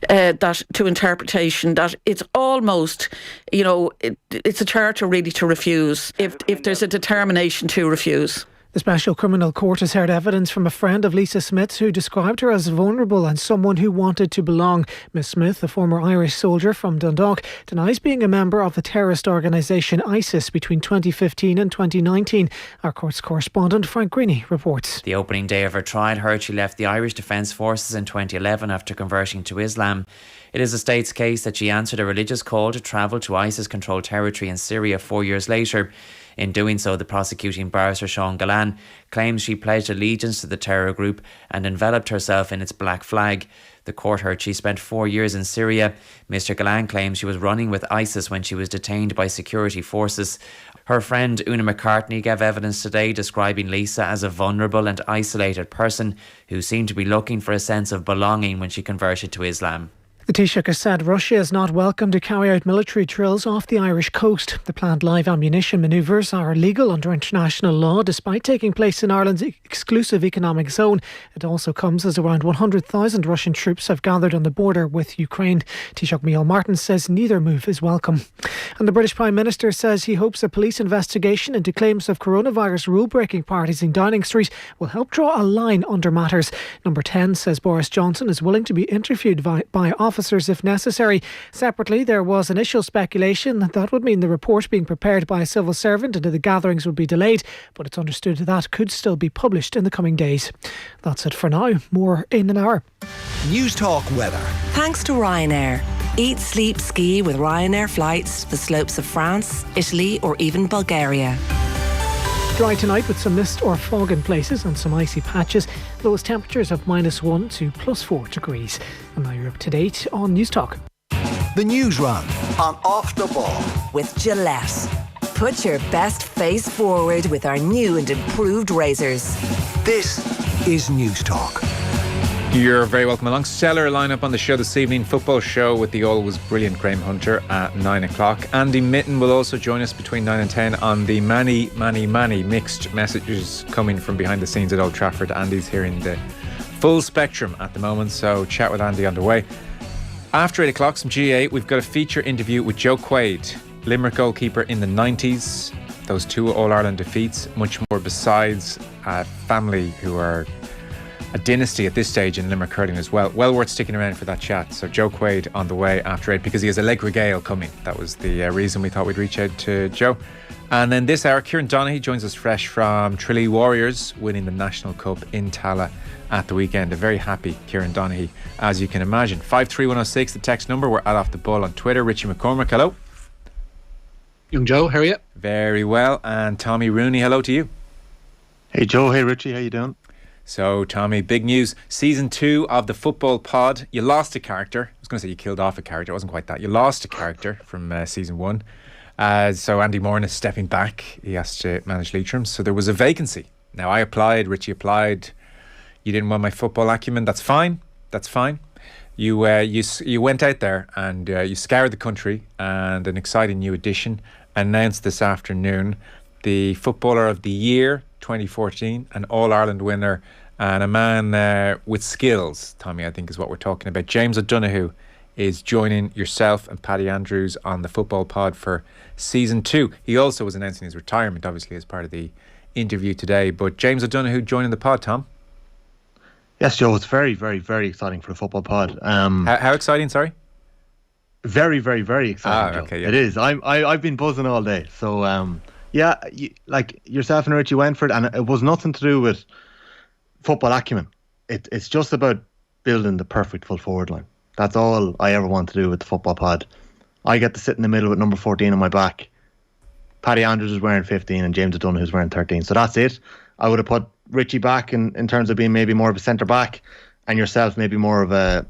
that to interpretation that it's almost, it's a charter really to refuse if there's a determination to refuse. The Special Criminal Court has heard evidence from a friend of Lisa Smith's who described her as vulnerable and someone who wanted to belong. Miss Smith, a former Irish soldier from Dundalk, denies being a member of the terrorist organisation ISIS between 2015 and 2019. Our court's correspondent Frank Greeny reports. The opening day of her trial heard she left the Irish Defence Forces in 2011 after converting to Islam. It is the state's case that she answered a religious call to travel to ISIS-controlled territory in Syria 4 years later. In doing so, the prosecuting barrister Sean Gallan claims she pledged allegiance to the terror group and enveloped herself in its black flag. The court heard she spent 4 years in Syria. Mr Gallan claims she was running with ISIS when she was detained by security forces. Her friend Una McCartney gave evidence today describing Lisa as a vulnerable and isolated person who seemed to be looking for a sense of belonging when she converted to Islam. The Taoiseach has said Russia is not welcome to carry out military drills off the Irish coast. The planned live ammunition manoeuvres are illegal under international law despite taking place in Ireland's exclusive economic zone. It also comes as around 100,000 Russian troops have gathered on the border with Ukraine. Taoiseach Micheál Martin says neither move is welcome. And the British Prime Minister says he hopes a police investigation into claims of coronavirus rule-breaking parties in Downing Street will help draw a line under matters. Number 10 says Boris Johnson is willing to be interviewed by officers if necessary. Separately, there was initial speculation that would mean the report being prepared by a civil servant into the gatherings would be delayed, but it's understood that could still be published in the coming days. That's it for now. More in an hour. News Talk weather. Thanks to Ryanair. Eat, sleep, ski with Ryanair flights to the slopes of France, Italy or even Bulgaria. Dry tonight with some mist or fog in places and some icy patches. Lowest temperatures of -1 to +4 degrees. And now you're up to date on News Talk. The Newsround on Off the Ball with Gillette. Put your best face forward with our new and improved razors. This is News Talk. You're very welcome along. Stellar lineup on the show this evening. Football show with the always brilliant Graham Hunter at 9 o'clock. Andy Mitten will also join us between 9 and 10 on the many mixed messages coming from behind the scenes at Old Trafford. Andy's hearing the full spectrum at the moment, so chat with Andy underway. After 8 o'clock, some GA, we've got a feature interview with Joe Quaid, Limerick goalkeeper in the 90s. Those 2 All-Ireland defeats, much more besides a family who are a dynasty at this stage in Limerick hurling as well. Well worth sticking around for that chat. So Joe Quaid on the way after 8 because he has a leg regale coming. That was the reason we thought we'd reach out to Joe. And then this hour, Kieran Donaghy joins us fresh from Tralee Warriors winning the National Cup in Tala at the weekend. A very happy Kieran Donaghy, as you can imagine. 53106, the text number. We're at Off the Ball on Twitter. Richie McCormick, hello. Young Joe, how are you? Very well. And Tommy Rooney, hello to you. Hey Joe, hey Richie, how you doing? So, Tommy, big news. Season 2 of the Football Pod. You lost a character. I was going to say you killed off a character. It wasn't quite that. You lost a character from Season 1. So Andy Moran is stepping back. He has to manage Leitrim. So there was a vacancy. Now, I applied. Richie applied. You didn't want my football acumen. That's fine. That's fine. You went out there and you scoured the country, and an exciting new addition announced this afternoon. The Footballer of the Year 2014, an All-Ireland winner, and a man with skills, Tommy, I think is what we're talking about. James O'Donoghue is joining yourself and Paddy Andrews on the Football Pod for Season 2. He also was announcing his retirement, obviously, as part of the interview today. But James O'Donoghue joining the pod, Tom? Yes, Joe, it's very, very, very exciting for the Football Pod. How exciting, sorry? Very, very, very exciting, okay, Joe. It is. I've been buzzing all day. So, yeah, like yourself and Richie went for it, and it was nothing to do with football acumen. It's just about building the perfect full forward line. That's all I ever want to do with the Football Pod. I get to sit in the middle with number 14 on my back. Paddy Andrews is wearing 15 and James O'Donoghue is wearing 13. So that's it. I would have put Richie back in terms of being maybe more of a centre back, and yourself maybe more of a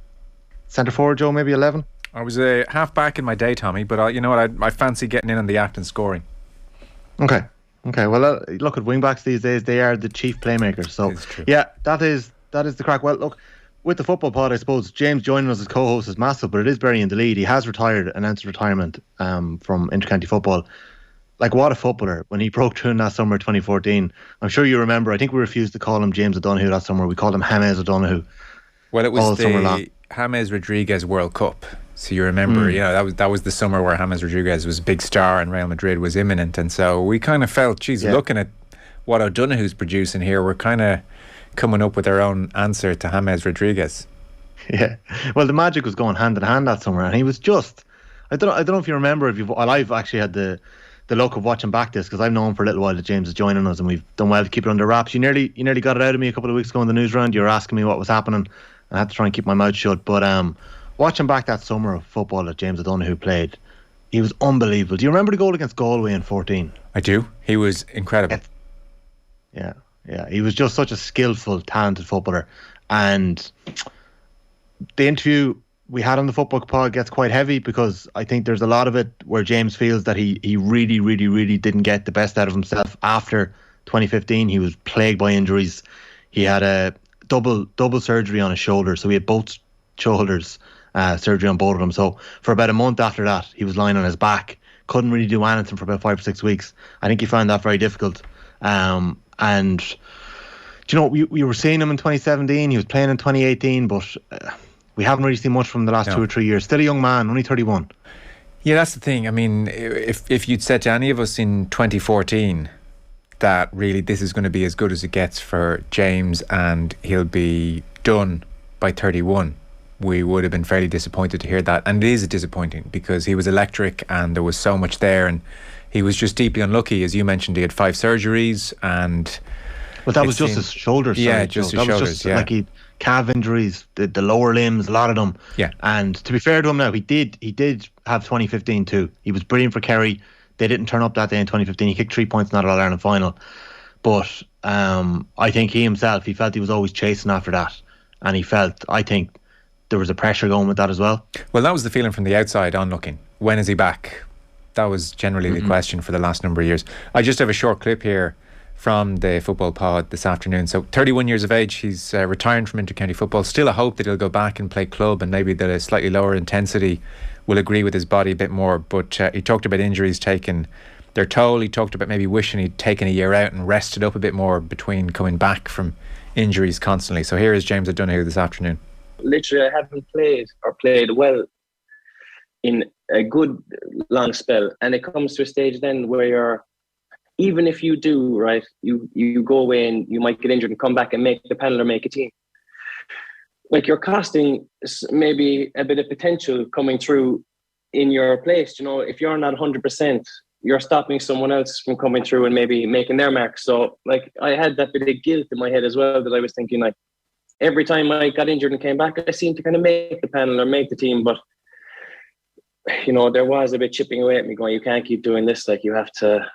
centre forward, Joe, maybe 11. I was a half back in my day, Tommy, but you know what? I fancy getting in on the act and scoring. Okay. Well, look at wing backs these days; they are the chief playmakers. So, yeah, that is the crack. Well, look, with the Football Pod, I suppose James joining us as co-host is massive, but it is burying the lead. He has retired, announced retirement from intercounty football. Like, what a footballer when he broke through in that summer 2014. I'm sure you remember. I think we refused to call him James O'Donoghue that summer. We called him James O'Donoghue. Well, it was James Rodriguez World Cup. So you remember, that was the summer where James Rodriguez was a big star and Real Madrid was imminent. And so we kind of felt, looking at what O'Donoghue's producing here, we're kind of coming up with our own answer to James Rodriguez. Yeah. Well, the magic was going hand in hand that summer, and he was just... I don't know if you remember. I've actually had the luck of watching back this, because I've known for a little while that James is joining us, and we've done well to keep it under wraps. You nearly got it out of me a couple of weeks ago in the Newsround. You were asking me what was happening. I had to try and keep my mouth shut. But watching back that summer of football that James O'Donoghue played, he was unbelievable. Do you remember the goal against Galway in 14? I do. He was incredible. Yeah. He was just such a skillful, talented footballer. And the interview we had on the Football Pod gets quite heavy, because I think there's a lot of it where James feels that he really, really, really didn't get the best out of himself after 2015. He was plagued by injuries. He had a double surgery on his shoulder, so he had both shoulders surgery on both of them. So for about a month after that, he was lying on his back, couldn't really do anything for about 5 or 6 weeks. I think he found that very difficult. And we were seeing him in 2017. He was playing in 2018, but we haven't really seen much from the last 2 or 3 years. Still a young man, only 31. Yeah, that's the thing. I mean, if you'd said to any of us in 2014 that really this is going to be as good as it gets for James and he'll be done by 31, we would have been fairly disappointed to hear that. And it is disappointing, because he was electric and there was so much there, and he was just deeply unlucky. As you mentioned, he had 5 surgeries, and... But that was just his shoulders. Yeah, just his shoulders, like he calf injuries, the lower limbs, a lot of them. Yeah. And to be fair to him now, he did have 2015 too. He was brilliant for Kerry. They didn't turn up that day in 2015. He kicked 3 points in that All-Ireland final. But I think he felt he was always chasing after that. And I think there was a pressure going with that as well. Well, that was the feeling from the outside on looking. When is he back? That was generally the question for the last number of years. I just have a short clip here from the Football Pod this afternoon. So 31 years of age, he's retiring from inter-county football. Still a hope that he'll go back and play club, and maybe that a slightly lower intensity will agree with his body a bit more. But he talked about injuries taking their toll. He talked about maybe wishing he'd taken a year out and rested up a bit more between coming back from injuries constantly. So here is James O'Donoghue this afternoon. Literally, I haven't played well in a good long spell, and it comes to a stage then where you're, even if you do, right, you go away and you might get injured and come back and make the panel or make a team. Like, you're costing maybe a bit of potential coming through in your place. If you're not 100%, you're stopping someone else from coming through and maybe making their mark. So, like, I had that bit of guilt in my head as well, that I was thinking, like, every time I got injured and came back, I seemed to kind of make the panel or make the team. But, there was a bit chipping away at me, going, you can't keep doing this. Like, you have to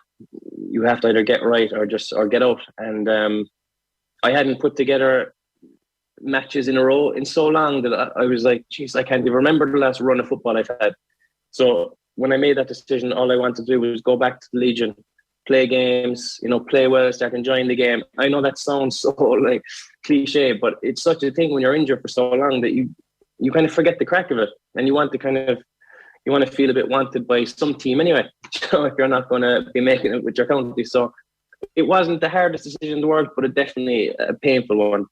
either get right or get out. And I hadn't put together matches in a row in so long that I was like, geez, I can't even remember the last run of football I've had. So when I made that decision, all I wanted to do was go back to the Legion, play games, play well, start enjoying the game. I know that sounds so like cliche, but it's such a thing when you're injured for so long that you kind of forget the crack of it, and you want to feel a bit wanted by some team anyway, if you're not going to be making it with your county. So it wasn't the hardest decision in the world, but definitely a painful one.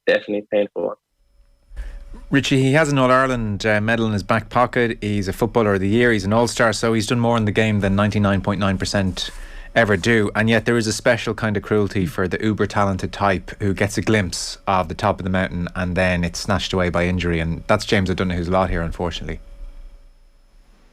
Richie, he has an All-Ireland medal in his back pocket. He's a Footballer of the Year. He's an All-Star, so he's done more in the game than 99.9% ever do. And yet there is a special kind of cruelty for the uber-talented type who gets a glimpse of the top of the mountain and then it's snatched away by injury. And that's James O'Donoghue's lot here, unfortunately.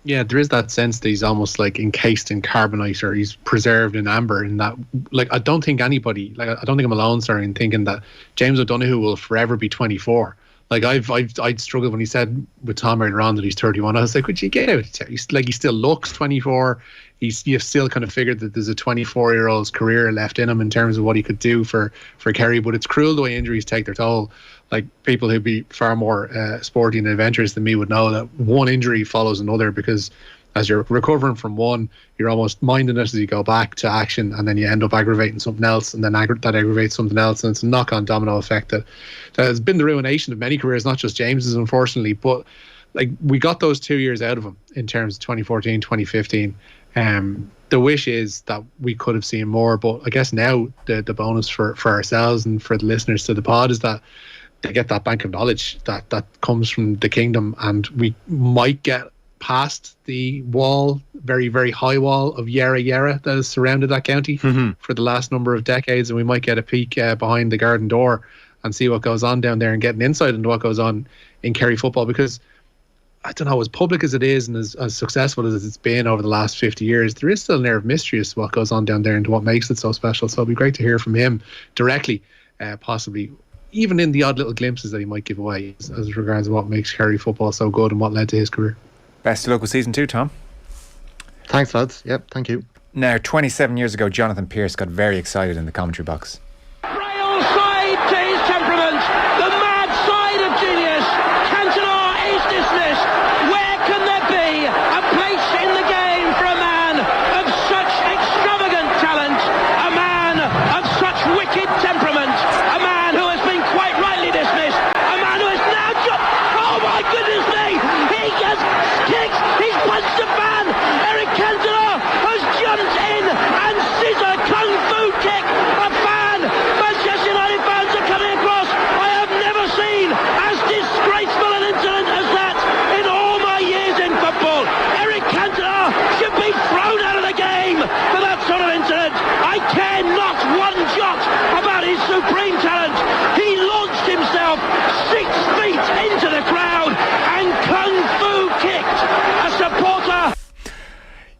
Yeah, there is that sense that he's almost like encased in carbonite, or he's preserved in amber. In that, like, I don't think I'm alone, sorry, in thinking that James O'Donoghue will forever be 24. Like, I'd struggled when he said with Tom earlier on that he's 31. I was like, would you get out? He still looks 24. You've still kind of figured that there's a 24-year-old's career left in him in terms of what he could do for Kerry. But it's cruel the way injuries take their toll. Like, people who'd be far more sporty and adventurous than me would know that one injury follows another, because as you're recovering from one, you're almost minding it as you go back to action, and then you end up aggravating something else, and then that aggravates something else, and it's a knock-on domino effect that has been the ruination of many careers, not just James's, unfortunately. But like, we got those 2 years out of him in terms of 2014, 2015. The wish is that we could have seen more, but I guess now the bonus for ourselves and for the listeners to the pod is that they get that bank of knowledge that comes from the kingdom, and we might get past the wall, very, very high wall of Yarra that has surrounded that county for the last number of decades, and we might get a peek behind the garden door and see what goes on down there and get an insight into what goes on in Kerry football. Because I don't know, as public as it is and as successful as it's been over the last 50 years, there is still an air of mystery as to what goes on down there and what makes it so special. So it'd be great to hear from him directly, possibly even in the odd little glimpses that he might give away as regards to what makes Kerry football so good and what led to his career. Best of luck with season 2, Tom. Thanks, lads. Yep, thank you. Now, 27 years ago, Jonathan Pearce got very excited in the commentary box. Frail side to his temperament, the mad side of genius. Cantona is dismissed. Where can there be a place in the game for a man of such extravagant talent, a man of such wicked temperament, a man who has been quite rightly dismissed, a man who has now jumped. Oh my goodness me! He has kicked, he's punched a fan. Eric Cantona has jumped in and scissor kung fu kick a fan. Manchester United fans are coming across. I have never seen as disgraceful an incident as that in all my years in football. Eric Cantona should be thrown out of the game for that sort of incident. I care not one jot about his supreme talent. He launched himself 6 feet into the crowd and kung fu kicked a supporter.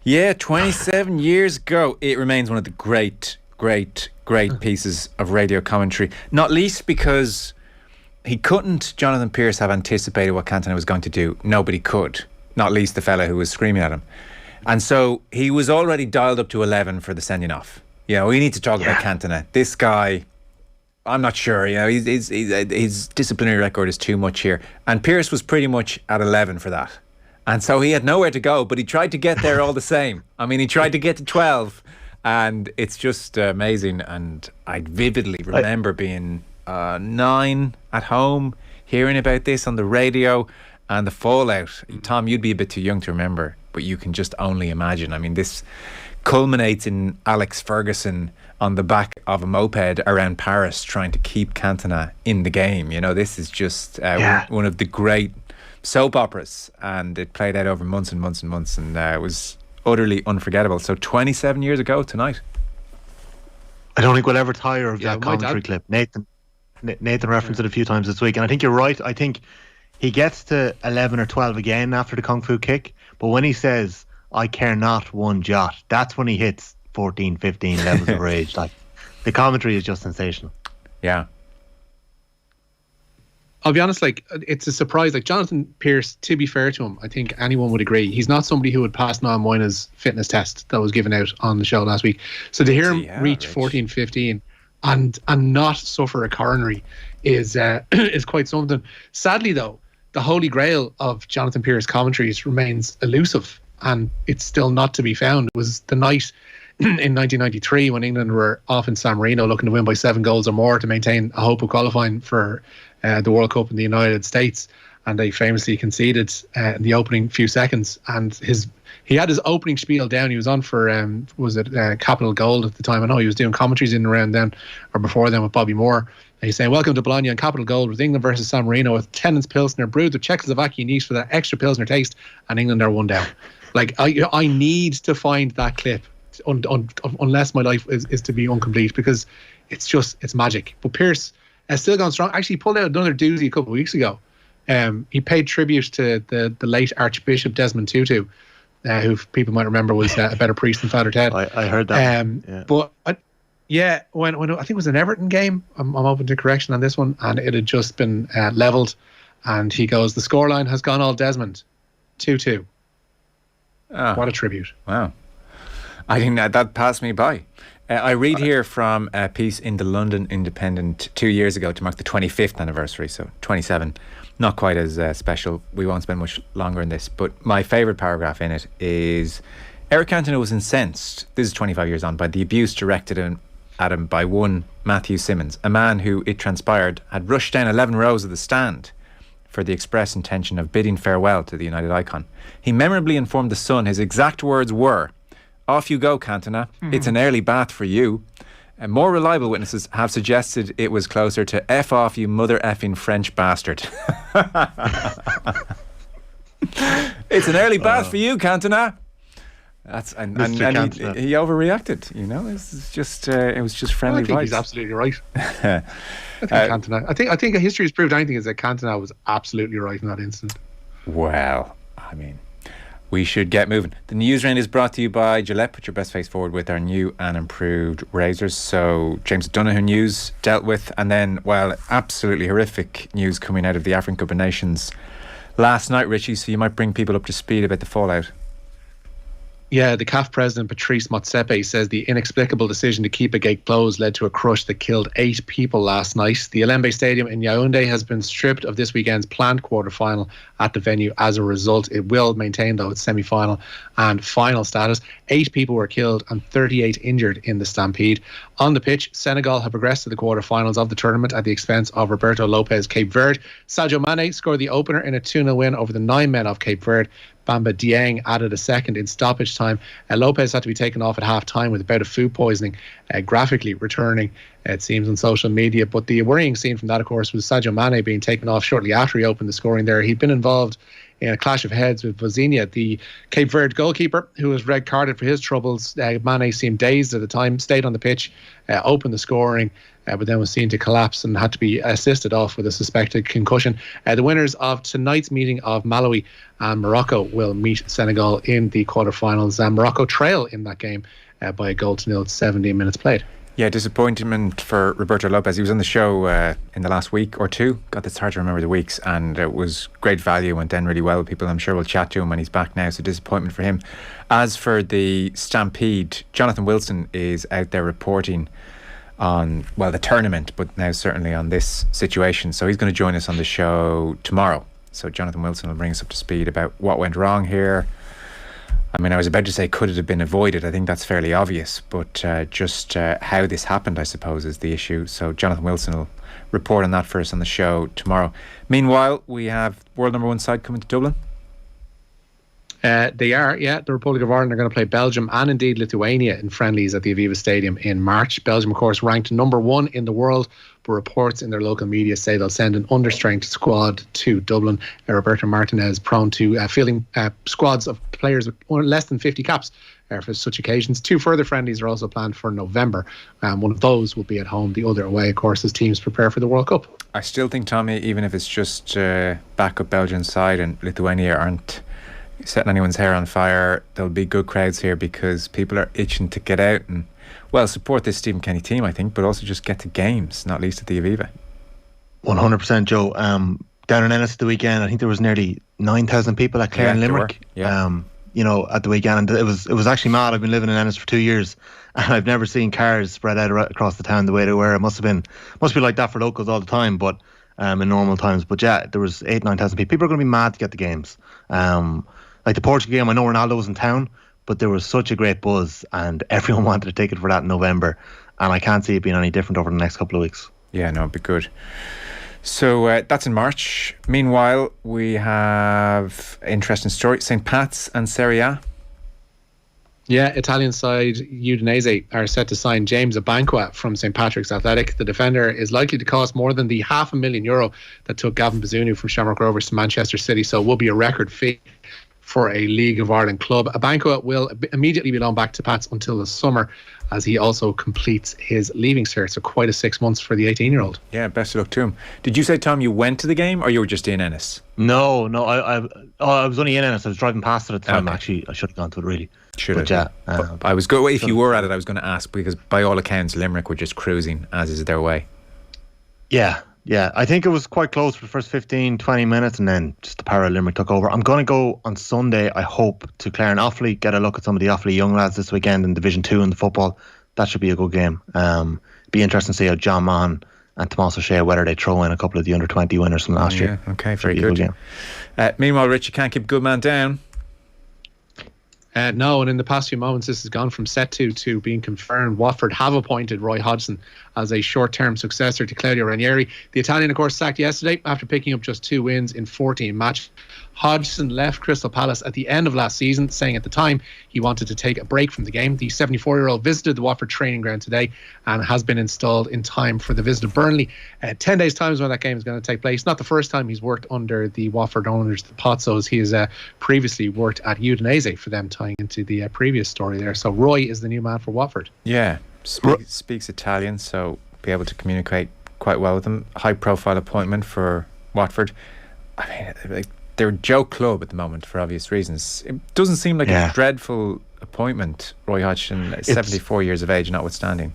Yeah, 27 years ago. It remains one of the great pieces of radio commentary. Not least because Jonathan Pearce, have anticipated what Cantona was going to do. Nobody could. Not least the fella who was screaming at him. And so he was already dialed up to 11 for the sending off. You know, we need to talk about Cantona. This guy, I'm not sure. You know, his disciplinary record is too much here. And Pearce was pretty much at 11 for that. And so he had nowhere to go, but he tried to get there all the same. I mean, he tried to get to 12, and it's just amazing. And I vividly remember being 9 at home, hearing about this on the radio, and the fallout. Tom, you'd be a bit too young to remember, but you can just only imagine. I mean, this culminates in Alex Ferguson on the back of a moped around Paris trying to keep Cantona in the game. You know, this is just one of the great soap operas, and it played out over months and months and months, and it was utterly unforgettable. So 27 years ago tonight. I don't think we'll ever tire of that commentary clip. Nathan referenced it a few times this week, and I think you're right. I think he gets to 11 or 12 again after the kung fu kick, but when he says I care not one jot, that's when he hits 14, 15 levels of rage. Like, the commentary is just sensational. Yeah. I'll be honest, like, it's a surprise. Like, Jonathan Pearce, to be fair to him, I think anyone would agree, he's not somebody who would pass Noam Moyna's fitness test that was given out on the show last week. So to hear him reach 14, 15 and not suffer a coronary is quite something. Sadly, though, the holy grail of Jonathan Pearce commentaries remains elusive, and it's still not to be found. It was the night in 1993 when England were off in San Marino looking to win by 7 goals or more to maintain a hope of qualifying for the World Cup in the United States, and they famously conceded in the opening few seconds. And he had his opening spiel down. He was on for Capital Gold at the time. I know he was doing commentaries in and around then or before then with Bobby Moore. And he's saying, "Welcome to Bologna on Capital Gold with England versus San Marino with Tennent's Pilsner brewed with Czechoslovakian yeast for that extra Pilsner taste, and England are 1 down." Like, I need to find that clip unless my life is to be incomplete, because it's magic. But Pearce has still gone strong. Actually, he pulled out another doozy a couple of weeks ago. He paid tribute to the late Archbishop Desmond Tutu, who people might remember was a better priest than Father Ted. I heard that. But when I think it was an Everton game, I'm open to correction on this one, and it had just been levelled, and he goes, "The scoreline has gone all Desmond, 2-2." Oh, what a tribute! Wow, I think that passed me by. I read here from a piece in the London Independent 2 years ago to mark the 25th anniversary, so 27. Not quite as special. We won't spend much longer on this, but my favourite paragraph in it is Eric Cantona was incensed, this is 25 years on, by the abuse directed at him by one Matthew Simmons, a man who, it transpired, had rushed down 11 rows of the stand for the express intention of bidding farewell to the United icon. He memorably informed the Sun his exact words were, "Off you go, Cantona. It's an early bath for you." More reliable witnesses have suggested it was closer to F off, you mother effing French bastard. It's an early bath for you, Cantona. And he overreacted. You know, it was just friendly advice. I think he's absolutely right. I think history has proved anything is that Cantona was absolutely right in that incident. Well, I mean, we should get moving. The Newsround is brought to you by Gillette. Put your best face forward with our new and improved razors. So James O'Donoghue news dealt with, and then, well, absolutely horrific news coming out of the African Cup of Nations last night, Richie. So you might bring people up to speed about the fallout. Yeah, the CAF president Patrice Motsepe says the inexplicable decision to keep a gate closed led to a crush that killed 8 people last night. The Alembe Stadium in Yaoundé has been stripped of this weekend's planned quarter-final at the venue. As a result, it will maintain, though, its semi-final and final status. 8 people were killed and 38 injured in the stampede. On the pitch, Senegal have progressed to the quarter-finals of the tournament at the expense of Roberto Lopez, Cape Verde. Sadio Mane scored the opener in a 2-0 win over the 9 men of Cape Verde. Bamba Dieng added a second in stoppage time. Lopez had to be taken off at half-time with a bout of food poisoning, graphically returning, it seems, on social media. But the worrying scene from that, of course, was Sadio Mane being taken off shortly after he opened the scoring there. He'd been involved in a clash of heads with Vozinha, the Cape Verde goalkeeper, who was red carded for his troubles. Mane seemed dazed at the time, stayed on the pitch, opened the scoring, but then was seen to collapse and had to be assisted off with a suspected concussion. The winners of tonight's meeting of Malawi and Morocco will meet Senegal in the quarterfinals. Morocco trail in that game by a 1-0 at 17 minutes played. Yeah, disappointment for Roberto Lopez. He was on the show in the last week or two. God, it's hard to remember the weeks. And it was great value, went down really well with people. I'm sure we'll chat to him when he's back now. So disappointment for him. As for the Stampede, Jonathan Wilson is out there reporting on, well, the tournament, but now certainly on this situation. So he's going to join us on the show tomorrow. So Jonathan Wilson will bring us up to speed about what went wrong here. I mean, I was about to say, could it have been avoided? I think that's fairly obvious, but just how this happened, I suppose, is the issue. So Jonathan Wilson will report on that for us on the show tomorrow. Meanwhile, we have world number 1 side coming to Dublin. They are, yeah. The Republic of Ireland are going to play Belgium and indeed Lithuania in friendlies at the Aviva Stadium in March. Belgium, of course, ranked number 1 in the world, but reports in their local media say they'll send an understrength squad to Dublin. Roberto Martinez prone to fielding squads of players with less than 50 caps for such occasions. 2 further friendlies are also planned for November. One of those will be at home, the other away, of course, as teams prepare for the World Cup. I still think, Tommy, even if it's just backup Belgian side and Lithuania aren't setting anyone's hair on fire, there'll be good crowds here because people are itching to get out and, well, support this Stephen Kenny team, I think, but also just get to games, not least at the Aviva. 100%, Joe. Down in Ennis the weekend, I think there was nearly 9,000 people at Clare and Limerick. You know, at the weekend, and it was actually mad. I've been living in Ennis for 2 years, and I've never seen cars spread out across the town the way they were. It must be like that for locals all the time, but in normal times. But yeah, there was 8,000-9,000 people. People are going to be mad to get the games. Like the Portugal game, I know Ronaldo was in town, but there was such a great buzz and everyone wanted a ticket for that in November, and I can't see it being any different over the next couple of weeks. Yeah, no, it'd be good. So that's in March. Meanwhile, we have interesting story, St. Pat's and Serie A. Yeah, Italian side Udinese are set to sign James Abanqua from St. Patrick's Athletic. The defender is likely to cost more than the €500,000 that took Gavin Bazunu from Shamrock Rovers to Manchester City, so it will be a record fee for a League of Ireland club. Abanqua will immediately be loaned back to Pats until the summer as he also completes his leaving cert. So quite a 6 months for the 18-year-old. Yeah, best of luck to him. Did you say, Tom, you went to the game or you were just in Ennis? No, I was only in Ennis. I was driving past it at the time. Actually, I should have gone to it, really. Should have. I was going. If you were at it, I was going to ask because by all accounts, Limerick were just cruising, as is their way. Yeah, I think it was quite close for the first 15-20 minutes, and then just the power of Limerick took over. I'm going to go on Sunday, I hope, to Clare and Offaly, get a look at some of the Offaly young lads this weekend in Division 2 in the football. That should be a good game. Be interesting to see how John Mahon and Tomas O'Shea, whether they throw in a couple of the under-20 winners from last year. Okay, very good. Meanwhile, Rich, you can't keep a good man down. No, and in the past few moments, this has gone from set to being confirmed. Watford have appointed Roy Hodgson as a short-term successor to Claudio Ranieri. The Italian, of course, sacked yesterday after picking up just 2 wins in 14 matches. Hodgson left Crystal Palace at the end of last season, saying at the time he wanted to take a break from the game. The 74-year-old visited the Watford training ground today and has been installed in time for the visit of Burnley. 10 days' time is when that game is going to take place. Not the first time he's worked under the Watford owners, the Pozzos. He has previously worked at Udinese for them, tying into the previous story there. So Roy is the new man for Watford. Yeah, speaks Italian, so be able to communicate quite well with him. High-profile appointment for Watford. I mean, they're a joke club at the moment for obvious reasons. It doesn't seem like a dreadful appointment, Roy Hodgson, 74 years of age notwithstanding.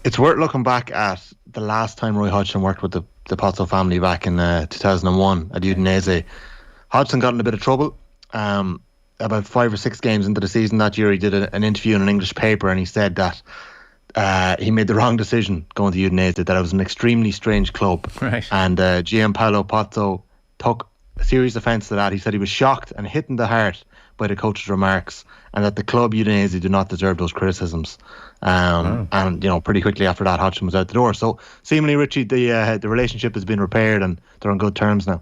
It's worth looking back at the last time Roy Hodgson worked with the Pozzo family back in 2001 at Udinese. Hodgson got in a bit of trouble. About 5 or 6 games into the season that year, he did an interview in an English paper, and he said that he made the wrong decision going to Udinese, that it was an extremely strange club. Right. And Gianpaolo Pozzo took a serious offence to that. He said he was shocked and hit in the heart by the coach's remarks, and that the club Udinese do not deserve those criticisms. And pretty quickly after that, Hodgson was out the door. So seemingly, Richie, the relationship has been repaired and they're on good terms now.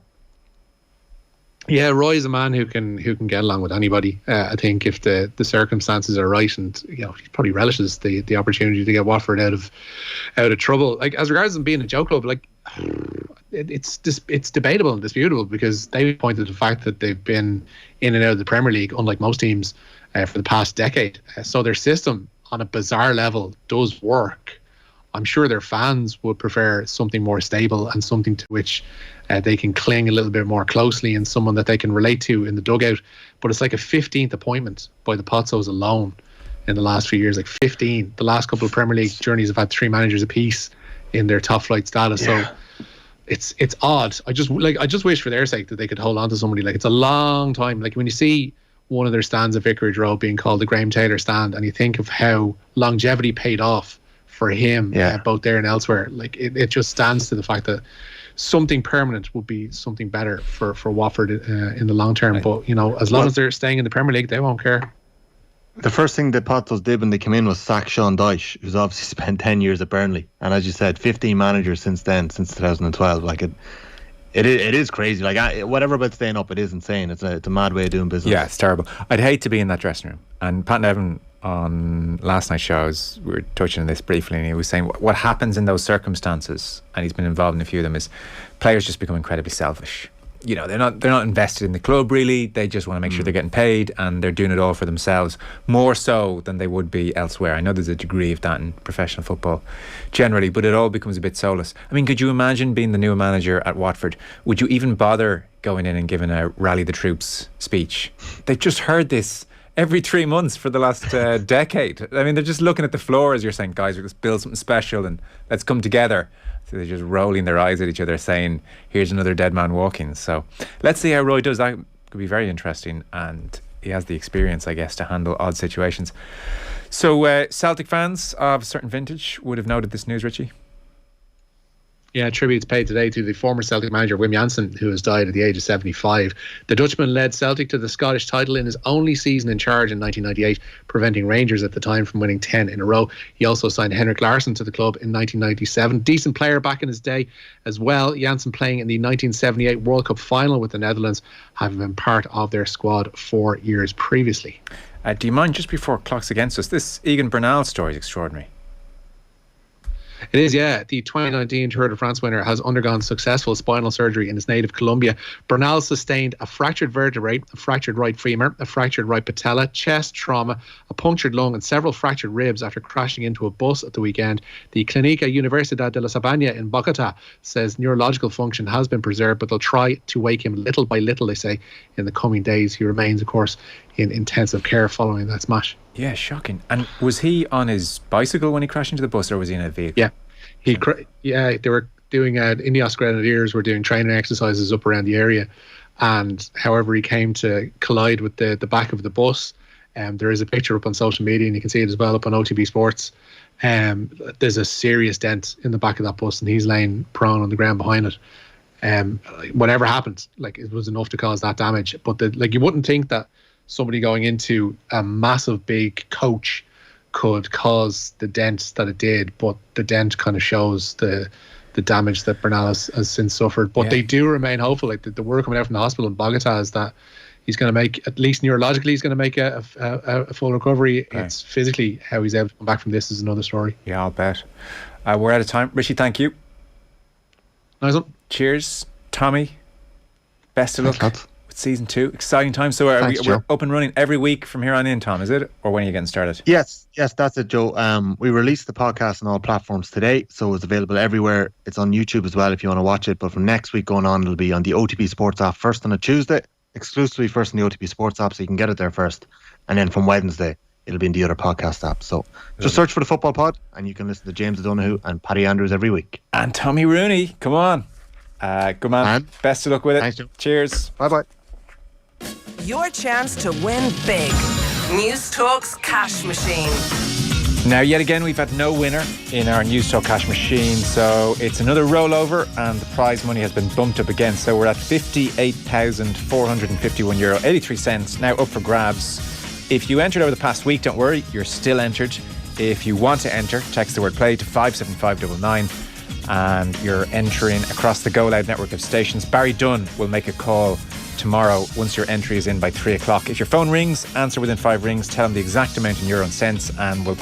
Yeah, Roy is a man who can get along with anybody. I think if the circumstances are right, and he probably relishes the opportunity to get Watford out of trouble. Like, as regards them being a joke club, like, it's debatable and disputable, because they pointed to the fact that they've been in and out of the Premier League, unlike most teams, for the past decade. So their system, on a bizarre level, does work. I'm sure their fans would prefer something more stable and something to which they can cling a little bit more closely, and someone that they can relate to in the dugout. But it's like a 15th appointment by the Pozzos alone in the last few years. Like 15. The last couple of Premier League journeys have had 3 managers apiece in their top flight status. Yeah. So it's odd. I just wish for their sake that they could hold on to somebody. Like, it's a long time. Like, when you see one of their stands at Vicarage Road being called the Graham Taylor stand, and you think of how longevity paid off for him, both there and elsewhere, like, it just stands to the fact that something permanent would be something better for Watford in the long term. Right. But as long as they're staying in the Premier League, they won't care. The first thing the Pozzos did when they came in was sack Sean Dyche, who's obviously spent 10 years at Burnley, and as you said, 15 managers since then, since 2012. Like, it is crazy. Like, whatever about staying up, it is insane. It's a mad way of doing business. Yeah, it's terrible. I'd hate to be in that dressing room. And Pat Nevin on last night's shows, we were touching on this briefly, and he was saying what happens in those circumstances, and he's been involved in a few of them, is players just become incredibly selfish. They're not invested in the club really. They just want to make sure they're getting paid, and they're doing it all for themselves, more so than they would be elsewhere. I know there's a degree of that in professional football generally, but it all becomes a bit soulless. I mean, could you imagine being the new manager at Watford? Would you even bother going in and giving a rally the troops speech? They've just heard this every 3 months for the last decade. I mean, they're just looking at the floor as you're saying, guys, let's build something special and let's come together. So they're just rolling their eyes at each other saying, here's another dead man walking. So let's see how Roy does. That could be very interesting, and he has the experience, I guess, to handle odd situations. So Celtic fans of a certain vintage would have noted this news, Richie. Yeah, tributes paid today to the former Celtic manager Wim Jansen, who has died at the age of 75. The Dutchman led Celtic to the Scottish title in his only season in charge in 1998, preventing Rangers at the time from winning 10 in a row. He also signed Henrik Larsson to the club in 1997. Decent player back in his day as well. Jansen playing in the 1978 World Cup final with the Netherlands, having been part of their squad 4 years previously. Do you mind, just before clock's against us, this Egan Bernal story is extraordinary. It is, yeah. The 2019 Tour de France winner has undergone successful spinal surgery in his native Colombia. Bernal sustained a fractured vertebrae, a fractured right femur, a fractured right patella, chest trauma, a punctured lung, and several fractured ribs after crashing into a bus at the weekend. The Clínica Universidad de la Sabana in Bogotá says neurological function has been preserved, but they'll try to wake him little by little, they say, in the coming days. He remains, of course, in intensive care following that smash. Yeah, shocking. And was he on his bicycle when he crashed into the bus, or was he in a vehicle? Yeah, they were doing Ineos Grenadiers were doing training exercises up around the area, and however he came to collide with the back of the bus. There is a picture up on social media, and you can see it as well up on OTB Sports. There's a serious dent in the back of that bus, and he's laying prone on the ground behind it. Whatever happened, like, it was enough to cause that damage. But you wouldn't think that somebody going into a massive big coach could cause the dent that it did, but the dent kind of shows the damage that Bernal has since suffered. But they do remain hopeful. Like the word coming out from the hospital in Bogota is that he's going to make, at least neurologically, he's going to make a full recovery. Okay. It's physically how he's able to come back from this is another story. Yeah, I'll bet. We're out of time. Richie, thank you. Nice one. Cheers. Tommy, best of luck with season 2. Exciting time. So we're up and running every week from here on in, Tom, is it? Or when are you getting started? Yes, that's it, Joe. We released the podcast on all platforms today, so it's available everywhere. It's on YouTube as well if you want to watch it. But from next week going on, it'll be on the OTB Sports app first on a Tuesday, exclusively first in the OTB Sports app, so you can get it there first. And then from Wednesday, it'll be in the other podcast app. So just search for the Football Pod and you can listen to James O'Donoghue and Paddy Andrews every week. And Tommy Rooney, come on. Good man. And best of luck with it. Thanks, Joe. Cheers. Bye-bye. Your chance to win big. News Talk's Cash Machine. Now, yet again, we've had no winner in our News Talk Cash Machine, so it's another rollover and the prize money has been bumped up again. So we're at €58,451, 83 cents, now up for grabs. If you entered over the past week, don't worry, you're still entered. If you want to enter, text the word play to 57599 and you're entering across the Go Loud network of stations. Barry Dunn will make a call tomorrow once your entry is in by 3 o'clock. If your phone rings, answer within 5 rings, tell him the exact amount in euro and cents and we'll pay